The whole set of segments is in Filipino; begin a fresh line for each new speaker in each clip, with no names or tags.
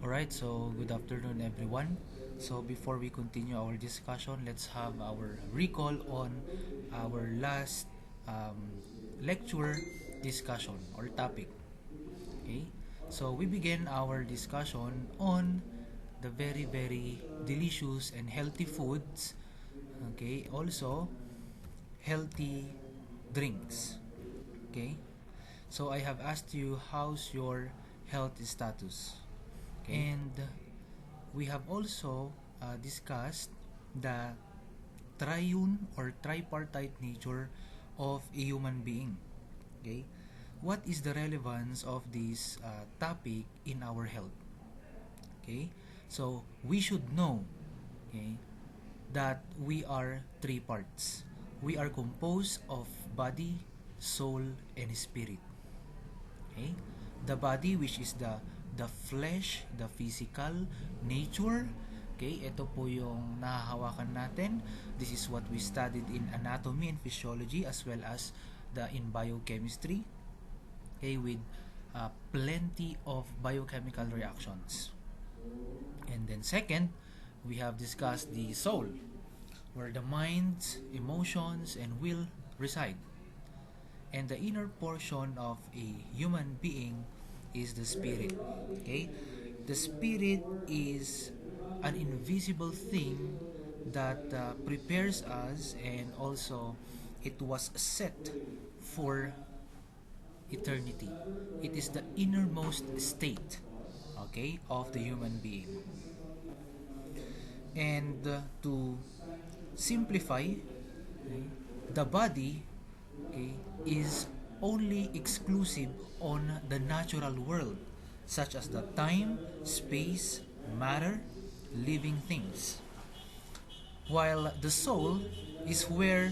Alright, so good afternoon everyone. So before we continue our discussion, let's have our recall on our last lecture discussion or topic. Okay, so we begin our discussion on the very delicious and healthy foods. Okay, also healthy drinks. Okay, so I have asked you how's your health status. Okay, and we have also discussed the triune or tripartite nature of a human being. Okay, what is the relevance of this topic in our health? Okay, so we should know, okay, that we are three parts. We are composed of body, soul, and spirit. Okay, the body, which is the flesh, the physical nature. Okay, ito po yung nahahawakan natin. This is what we studied in anatomy and physiology as well as in biochemistry. Okay, with plenty of biochemical reactions. And then second, we have discussed the soul, where the mind, emotions, and will reside. And the inner portion of a human being is the spirit. Okay, the spirit is an invisible thing that prepares us, and also it was set for eternity. It is the innermost state, okay, of the human being. And to simplify, okay, the body, okay, is only exclusive on the natural world, such as the time, space, matter, living things. While the soul is where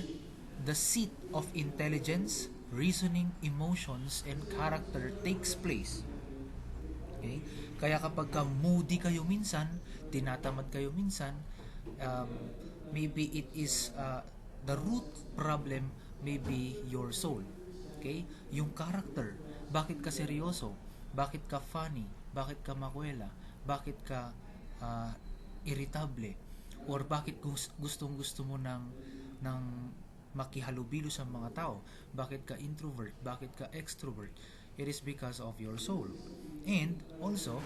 the seat of intelligence, reasoning, emotions, and character takes place. Okay? Kaya kapag moody kayo minsan, tinatamad kayo minsan, um, maybe it is the root problem, maybe your soul. Okay? Yung character. Bakit ka seryoso? Bakit ka funny? Bakit ka makwela? Bakit ka uh, irritable? Or bakit gustong gusto mo ng makihalubilo sa mga tao? Bakit ka introvert? Bakit ka extrovert? It is because of your soul. And also,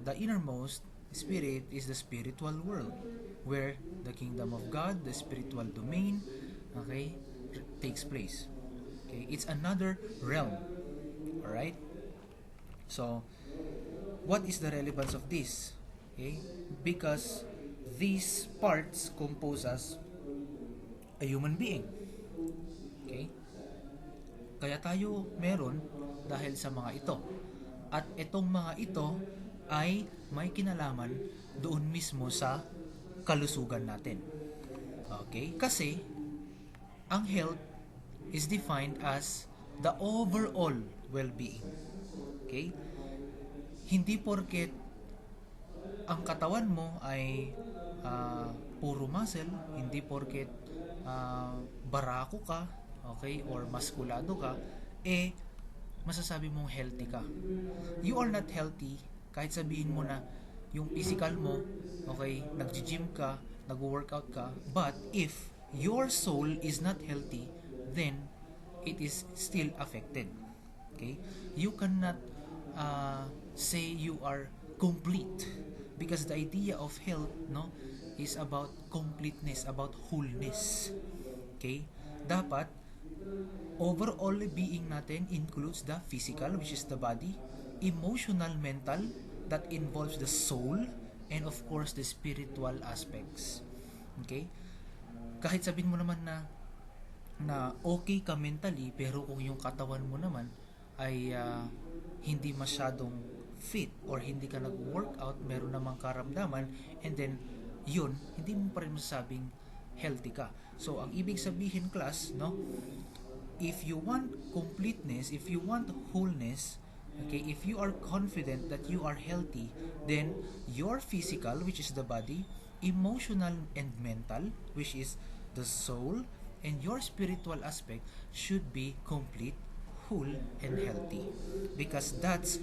the innermost spirit is the spiritual world, where the kingdom of God, the spiritual domain, okay, takes place. Okay, it's another realm. All right. So, what is the relevance of this? Okay, because these parts compose us a human being. Okay? Kaya tayo meron dahil sa mga ito. At itong mga ito ay may kinalaman doon mismo sa kalusugan natin. Okay? Kasi ang health is defined as the overall well-being. Okay? Hindi porket ang katawan mo ay puro muscle, hindi porket barako ka, okay, or maskulado ka, masasabi mong healthy ka. You are not healthy kahit sabihin mo na yung physical mo, okay, nag-gym ka, nag-workout ka, but if your soul is not healthy, then it is still affected. Okay? You cannot say you are complete, because the idea of health, no, is about completeness, about wholeness. Okay? Dapat overall being natin includes the physical, which is the body, emotional, mental, that involves the soul, and of course the spiritual aspects. Okay? Kahit sabihin mo naman na okay ka mentally, pero kung yung katawan mo naman ay hindi masyadong fit or hindi ka nag-workout, meron namang karamdaman, and then yun, hindi mo pa rin masasabing healthy ka. So, ang ibig sabihin, class, no, if you want completeness, if you want wholeness, okay, if you are confident that you are healthy, then your physical, which is the body, emotional and mental, which is the soul, and your spiritual aspect should be complete, whole and healthy, because that's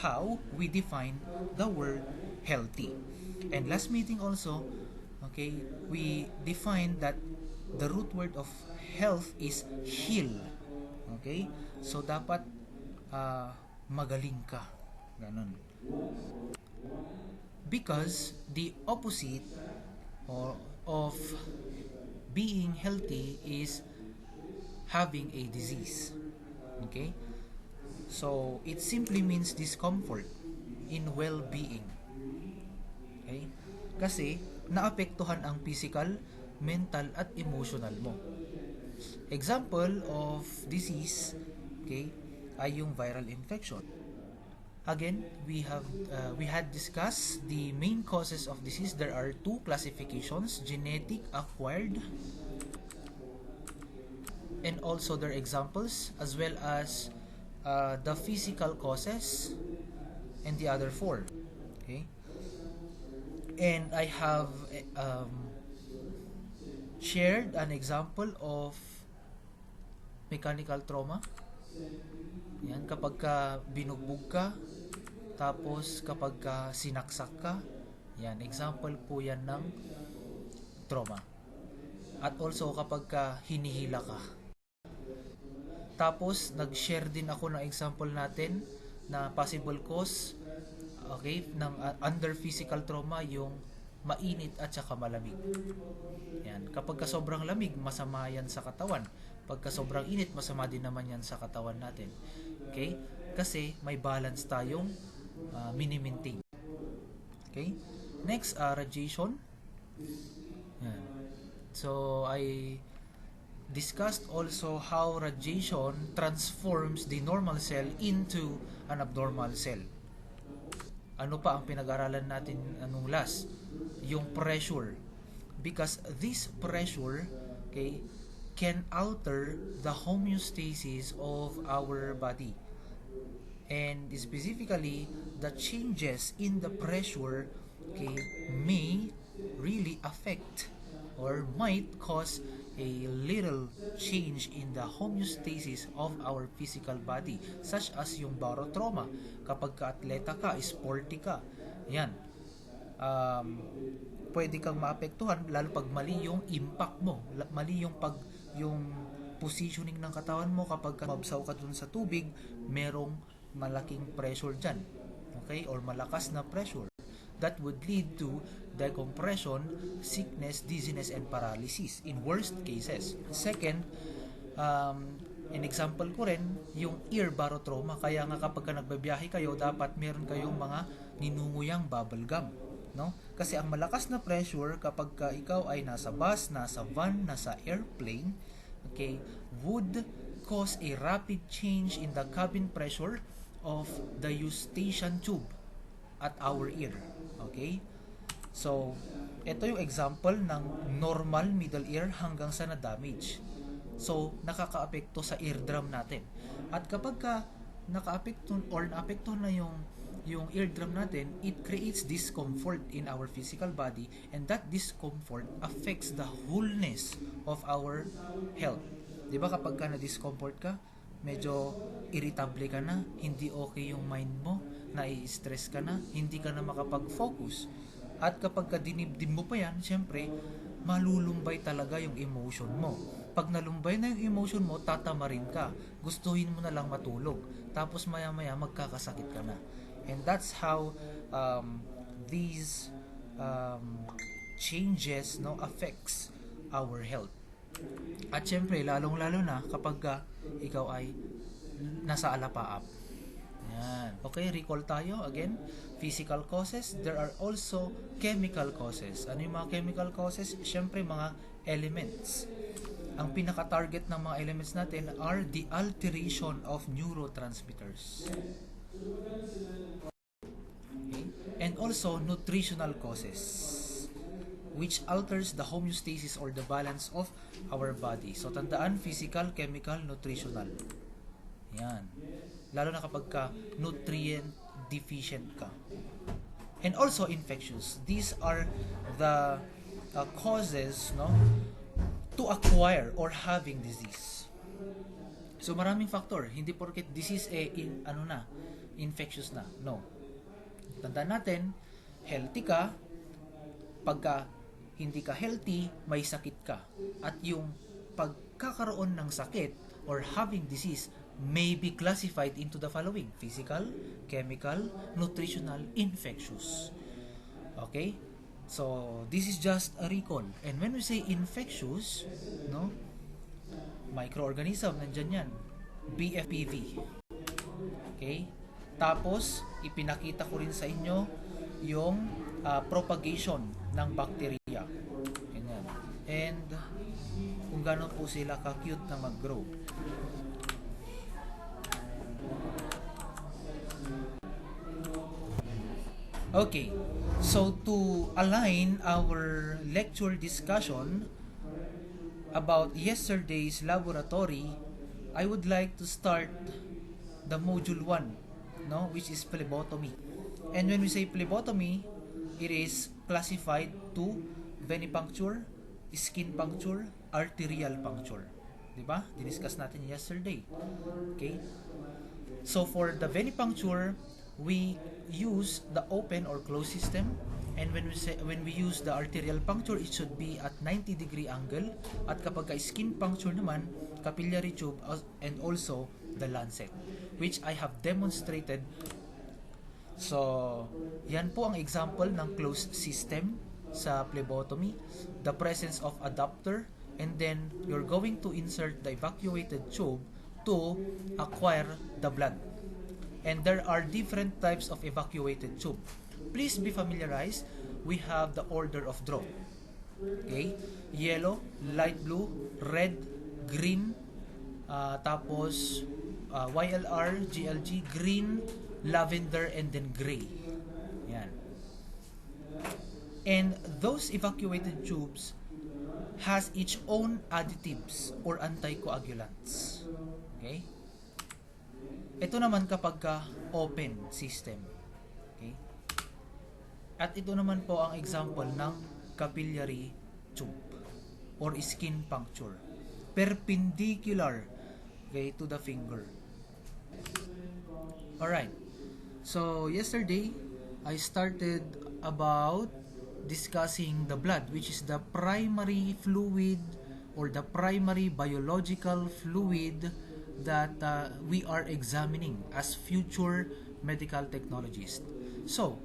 how we define the word healthy. And last meeting also, okay, we defined that the root word of health is heal. Okay? So dapat magaling ka. Ganun. Because the opposite or of being healthy is having a disease. Okay? So it simply means discomfort in well-being. Okay? Kasi naapektuhan ang physical, mental at emotional mo. Example of disease, okay, ay yung viral infection. Again, we had discussed the main causes of disease. There are two classifications: genetic, acquired, and also their examples, as well as the physical causes and the other four. Okay, and I have shared an example of mechanical trauma. Yan, kapag ka binugbog ka, tapos kapag ka sinaksak ka, yan, example po yan ng trauma. At also kapag ka hinihila ka. Tapos nag-share din ako ng example natin na possible cause, okay, ng under physical trauma, yung mainit at saka malamig. Yan, kapag ka sobrang lamig, masama yan sa katawan. Pagka sobrang init, masama din naman yan sa katawan natin. Okay? Kasi may balance tayong mini-maintain. Okay? Next, radiation. Yan. So, I discussed also how radiation transforms the normal cell into an abnormal cell. Ano pa ang pinag-aralan natin anong last? Yung pressure. Because this pressure, okay, can alter the homeostasis of our body. And specifically, the changes in the pressure, okay, may really affect or might cause a little change in the homeostasis of our physical body, such as yung barotrauma. Kapag ka-atleta ka, sporty ka, yan, pwede kang maapektuhan, lalo pag mali yung impact mo, mali yung yung positioning ng katawan mo. Kapag mabsaw ka dun sa tubig, merong malaking pressure dyan, okay, or malakas na pressure that would lead to decompression, sickness, dizziness, and paralysis in worst cases. Second, an example ko rin yung ear barotrauma. Kaya nga kapag ka nagbabiyahe kayo, dapat meron kayong mga ninunguyang bubble gum, no? Kasi ang malakas na pressure kapag ka ikaw ay nasa bus, nasa van, nasa airplane, okay, would cause a rapid change in the cabin pressure of the eustachian tube at our ear. Okay? So, ito yung example ng normal middle ear hanggang sa na-damage. So, nakakaapekto sa eardrum natin. At kapag ka nakaapekto or naapekto na yung eardrum natin, it creates discomfort in our physical body, and that discomfort affects the wholeness of our health. 'Di ba kapag ka na-discomfort ka, medyo irritable ka na, hindi okay yung mind mo, nai-stress ka na, hindi ka na makapag-focus. At kapag ka dinibdib mo pa yan, syempre, malulumbay talaga yung emotion mo. Pag nalumbay na yung emotion mo, tatamarin ka. Gustuhin mo na lang matulog. Tapos maya-maya magkakasakit ka na. And that's how these changes, no, affects our health. At syempre, lalong-lalo na kapag ikaw ay nasa alapaap. Yan. Okay, recall tayo again. Physical causes. There are also chemical causes. Ano yung mga chemical causes? Syempre, mga elements. Ang pinaka-target ng mga elements natin are the alteration of neurotransmitters. Okay? And also, nutritional causes, which alters the homeostasis or the balance of our body. So, tandaan, physical, chemical, nutritional. Yan. Lalo na kapag ka nutrient deficient ka. And also infectious. These are the causes, no, to acquire or having disease. So maraming factor, hindi porket disease infectious na. No. Tandaan natin, healthy ka, pagka hindi ka healthy, may sakit ka. At yung pagkakaroon ng sakit or having disease may be classified into the following: physical, chemical, nutritional, infectious. Okay? So, this is just a recall. And when we say infectious, no? Microorganism, nandyan yan. BFPV. Okay? Tapos, ipinakita ko rin sa inyo yung propagation ng bacteria. Ganyan. And, kung gano'n po sila ka-cute na mag-grow. Okay, so to align our lecture discussion about yesterday's laboratory, I would like to start the module 1, no, which is phlebotomy. And when we say phlebotomy, it is classified to venipuncture, skin puncture, arterial puncture. Diba? Diniscuss natin yesterday. Okay? So for the venipuncture, we use the open or closed system, and when we use the arterial puncture, it should be at 90-degree angle, at kapag skin puncture naman, capillary tube and also the lancet, which I have demonstrated. So yan po ang example ng closed system sa phlebotomy, the presence of adapter, and then you're going to insert the evacuated tube to acquire the blood. And there are different types of evacuated tube. Please be familiarized. We have the order of draw. Okay? Yellow, light blue, red, green, tapos YLR, GLG, green, lavender, and then gray. Yan. And those evacuated tubes has its own additives or anticoagulants. Okay? Ito naman kapag open system. Okay? At ito naman po ang example ng capillary tube or skin puncture. Perpendicular, okay, to the finger. Alright. So, yesterday, I started about discussing the blood, which is the primary fluid or the primary biological fluid that we are examining as future medical technologists. So,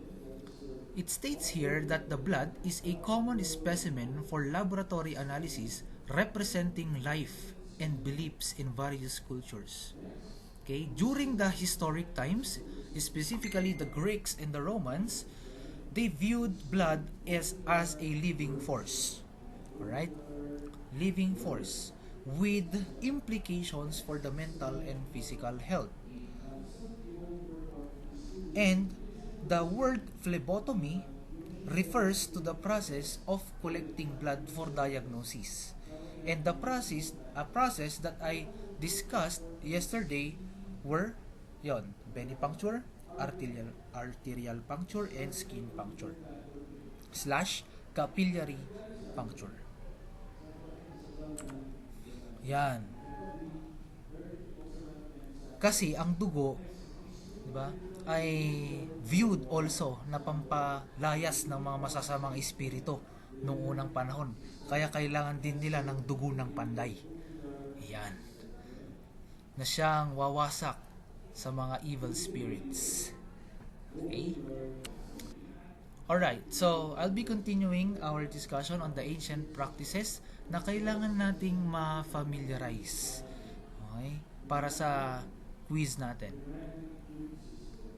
it states here that the blood is a common specimen for laboratory analysis representing life and beliefs in various cultures. Okay, during the historic times, specifically the Greeks and the Romans, they viewed blood as a living force. Alright? Living force with implications for the mental and physical health. And the word phlebotomy refers to the process of collecting blood for diagnosis. And the process that I discussed yesterday were venipuncture, arterial puncture, and skin puncture / capillary puncture. Yan. Kasi ang dugo, di ba, ay viewed also na pampalayas ng mga masasamang espiritu noong unang panahon. Kaya kailangan din nila ng dugo ng panday. Yan. Na siyang wawasak sa mga evil spirits. Okay? Alright, so I'll be continuing our discussion on the ancient practices na kailangan nating ma-familiarize. Okay? Para sa quiz natin.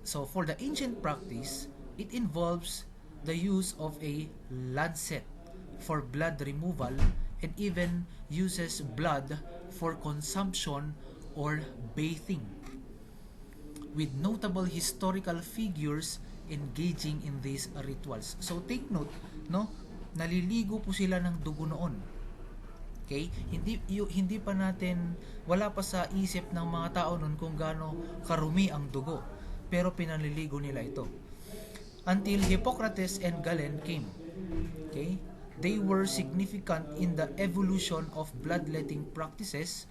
So, for the ancient practice, it involves the use of a lancet for blood removal and even uses blood for consumption or bathing, with notable historical figures engaging in these rituals. So, take note, no? Naliligo po sila ng dugo noon. Okay? Hindi pa natin, wala pa sa isip ng mga tao noon kung gaano karumi ang dugo. Pero pinaliligo nila ito. Until Hippocrates and Galen came. Okay? They were significant in the evolution of bloodletting practices,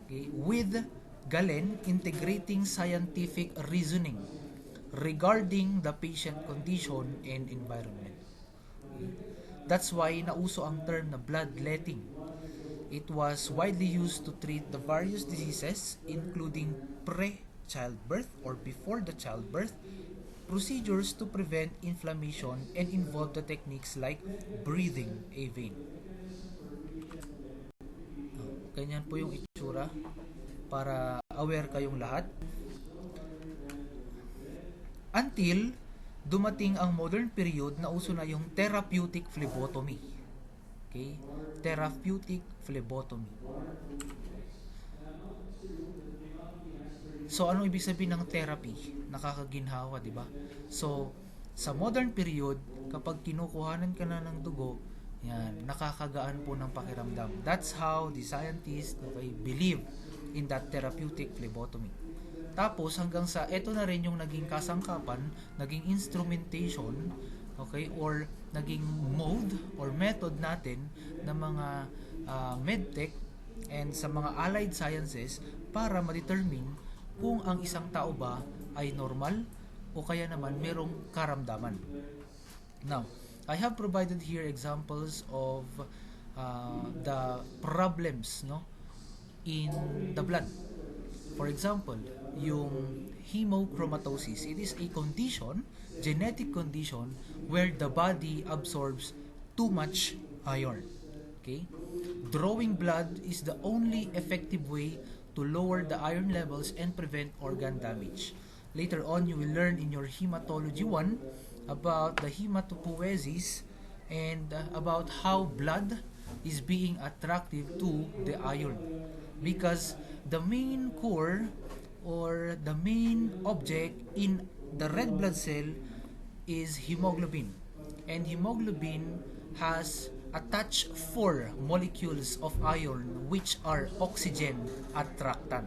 okay, with Galen, integrating scientific reasoning regarding the patient condition and environment. Okay? That's why nauso ang term na bloodletting. It was widely used to treat the various diseases including pre-childbirth or before the childbirth, procedures to prevent inflammation, and involve the techniques like breathing a vein. Ganyan po yung itsura para aware kayong lahat. Until dumating ang modern period na uso na yung therapeutic phlebotomy. Okay? Therapeutic phlebotomy. So, ano ibig sabihin ng therapy? Nakakaginhawa, di ba? So, sa modern period, kapag kinukuhanan ka na ng dugo, yan, nakakagaan po ng pakiramdam. That's how the scientists, okay, believe in that therapeutic phlebotomy. Tapos, hanggang sa, eto na rin yung naging kasangkapan, naging instrumentation, okay, or naging mode or method natin ng mga medtech and sa mga allied sciences para ma-determine kung ang isang tao ba ay normal o kaya naman merong karamdaman. Now, I have provided here examples of the problems, no, in the blood. For example, yung hemochromatosis, it is a condition, genetic condition, where the body absorbs too much iron. Okay? Drawing blood is the only effective way to lower the iron levels and prevent organ damage. Later on, you will learn in your Hematology 1 about the hematopoiesis and about how blood is being attractive to the iron. Because the main core or the main object in the red blood cell is hemoglobin. And hemoglobin has attached 4 molecules of iron which are oxygen attractant.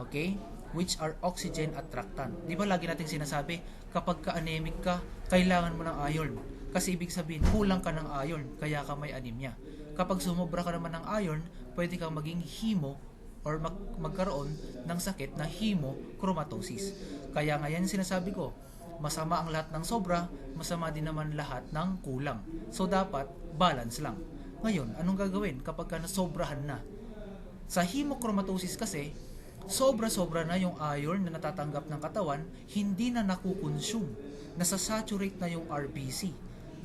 Okay? Which are oxygen attractant. Di ba lagi natin sinasabi, kapag ka-anemic ka, kailangan mo ng iron. Kasi ibig sabihin, kulang ka ng iron, kaya ka may anemia. Kapag sumobra ka naman ng iron, pwede kang maging hemo or magkaroon ng sakit na hemochromatosis. Kaya nga yan sinasabi ko, masama ang lahat ng sobra, masama din naman lahat ng kulang. So dapat balance lang. Ngayon, anong gagawin kapag ka nasobrahan na? Sa hemochromatosis kasi, sobra-sobra na yung iron na natatanggap ng katawan, hindi na nakukonsume. Nasasaturate na yung RBC.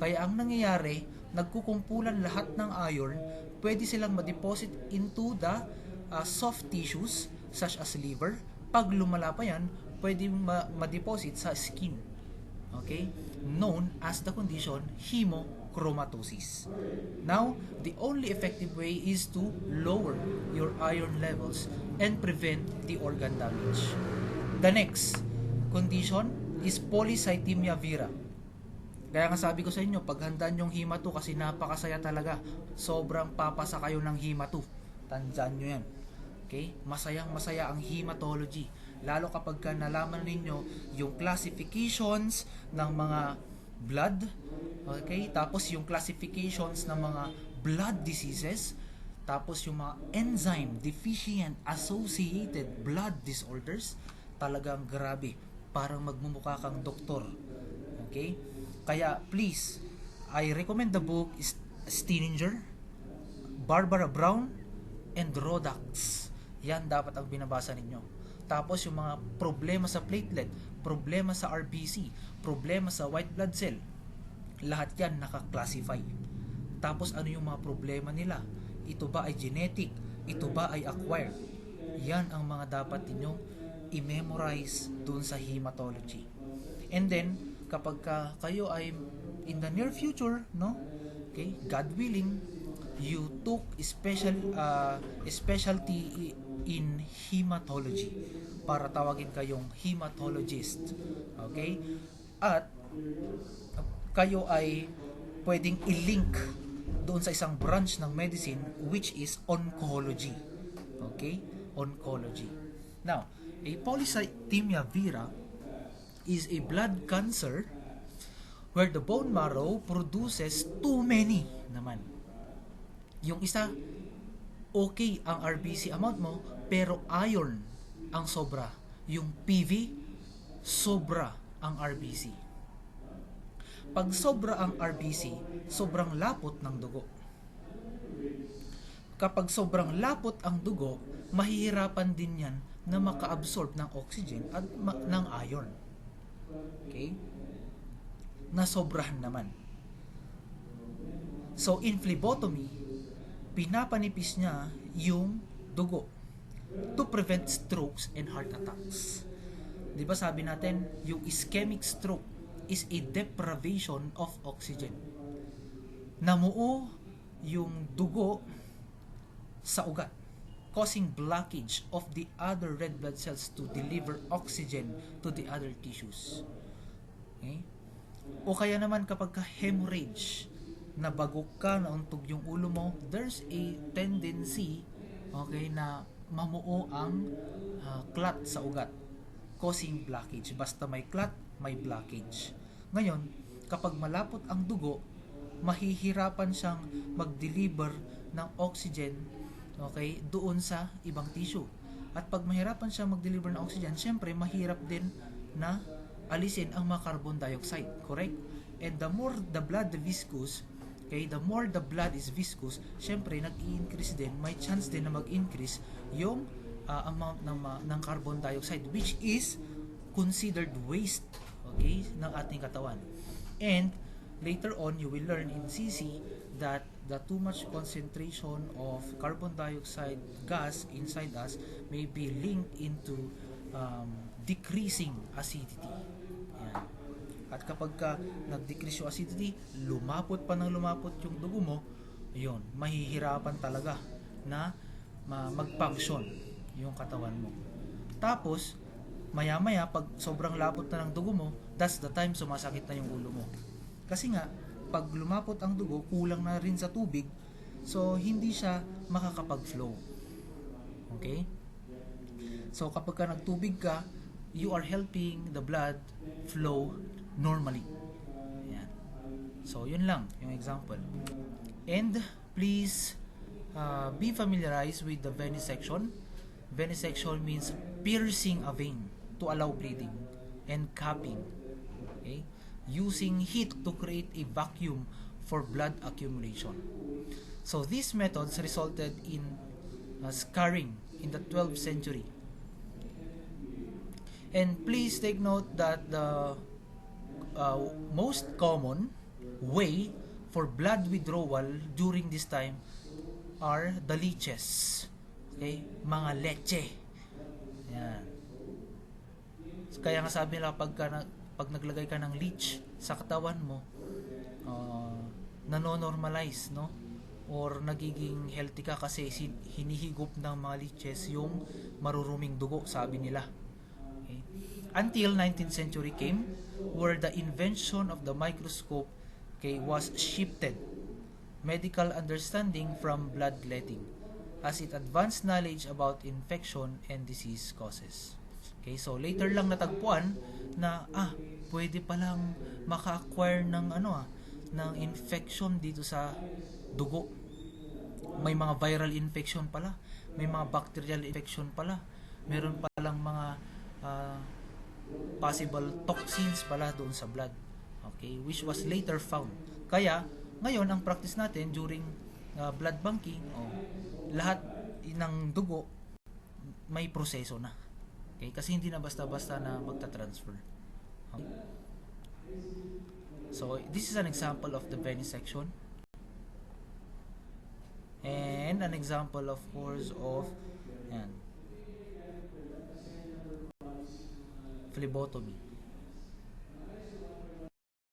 Kaya ang nangyayari, nagkukumpulan lahat ng iron, pwede silang ma-deposit into the soft tissues such as liver. Pag lumala pa yan, pwede ma-deposit sa skin. Okay? Known as the condition hemochromatosis. Now, the only effective way is to lower your iron levels and prevent the organ damage. The next condition is polycythemia vera. Kaya nga sabi ko sa inyo, paghandaan yung hemato kasi napakasaya talaga. Sobrang papasa kayo ng hemato. Tandaan nyo yan. Okay? Masayang masaya ang hematology. Lalo kapag ka nalaman ninyo yung classifications ng mga blood. Okay? Tapos yung classifications ng mga blood diseases. Tapos yung mga enzyme deficient associated blood disorders. Talagang grabe. Parang magmumukha kang doktor. Okay? Kaya please, I recommend the book Steininger, Barbara Brown, and Rodax. Yan dapat ang binabasa ninyo. Tapos yung mga problema sa platelet, problema sa RBC, problema sa white blood cell, lahat yan naka-classify. Tapos ano yung mga problema nila? Ito ba ay genetic? Ito ba ay acquired? Yan ang mga dapat ninyong i-memorize dun sa hematology. And then, kapag kayo ay in the near future, no? Okay, God willing, you took specialty in hematology para tawagin kayong hematologist. Okay? At kayo ay pwedeng i-link doon sa isang branch ng medicine which is oncology. Okay? Oncology. Now, a polycythemia vera is a blood cancer where the bone marrow produces too many naman. Yung isa, okay ang RBC amount mo, pero iron ang sobra. Yung PV, sobra ang RBC. Pag sobra ang RBC, sobrang lapot ng dugo. Kapag sobrang lapot ang dugo, mahihirapan din yan na maka-absorb ng oxygen at ng iron. Okay? Nasobrahan naman. So, in phlebotomy, pinapanipis niya yung dugo to prevent strokes and heart attacks. Di ba sabi natin, yung ischemic stroke is a deprivation of oxygen. Namuo yung dugo sa ugat, causing blockage of the other red blood cells to deliver oxygen to the other tissues. Okay? O kaya naman kapag hemorrhage, nabagok ka, nauntog yung ulo mo, there's a tendency, okay, na mamuo ang clot sa ugat, causing blockage. Basta may clot, may blockage. Ngayon, kapag malapot ang dugo, mahihirapan siyang mag-deliver ng oxygen, okay, doon sa ibang tissue. At pag mahirapan siyang mag-deliver ng oxygen, syempre mahirap din na alisin ang mga carbon dioxide, correct? And the more the blood viscous, okay, the more the blood is viscous, syempre nag-i-increase din, may chance din na mag-increase yung amount ng carbon dioxide, which is considered waste, okay, ng ating katawan. And later on, you will learn in CC that the too much concentration of carbon dioxide gas inside us may be linked into decreasing acidity. Yan. At kapag nag-decrease yung acidity, lumapot pa ng lumapot yung dugo mo, yun, mahihirapan talaga na mag-function yung katawan mo. Tapos, maya-maya, pag sobrang lapot na ng dugo mo, that's the time sumasakit na yung ulo mo. Kasi nga, pag lumapot ang dugo, kulang na rin sa tubig, so hindi siya makakapag-flow. Okay? So, kapag nagtubig ka, you are helping the blood flow normally. Ayan. So, yun lang yung example. And, please be familiarized with the venesection. Venesection means piercing a vein to allow bleeding, and capping, okay, using heat to create a vacuum for blood accumulation. So these methods resulted in scarring in the 12th century. And please take note that the most common way for blood withdrawal during this time are the leeches. Okay? Mga leche. Yan. So, kaya nga sabi nila pag naglagay ka ng leech sa katawan mo, nanonormalize, no? Or nagiging healthy ka kasi hinihigop ng mga leeches yung maruruming dugo, sabi nila. Okay? Until 19th century came, where the invention of the microscope, okay, was shifted medical understanding from bloodletting as it advanced knowledge about infection and disease causes. Okay, so later lang natagpuan na pwede palang maka-acquire ng ng infection dito sa dugo. May mga viral infection pala, may mga bacterial infection pala, meron palang mga possible toxins pala doon sa blood. Okay, which was later found. Kaya ngayon ang practice natin during blood banking, lahat ng dugo may proseso na. Okay? Kasi hindi na basta-basta na magta-transfer. Okay? So, this is an example of the venesection. And an example, of course, of phlebotomy.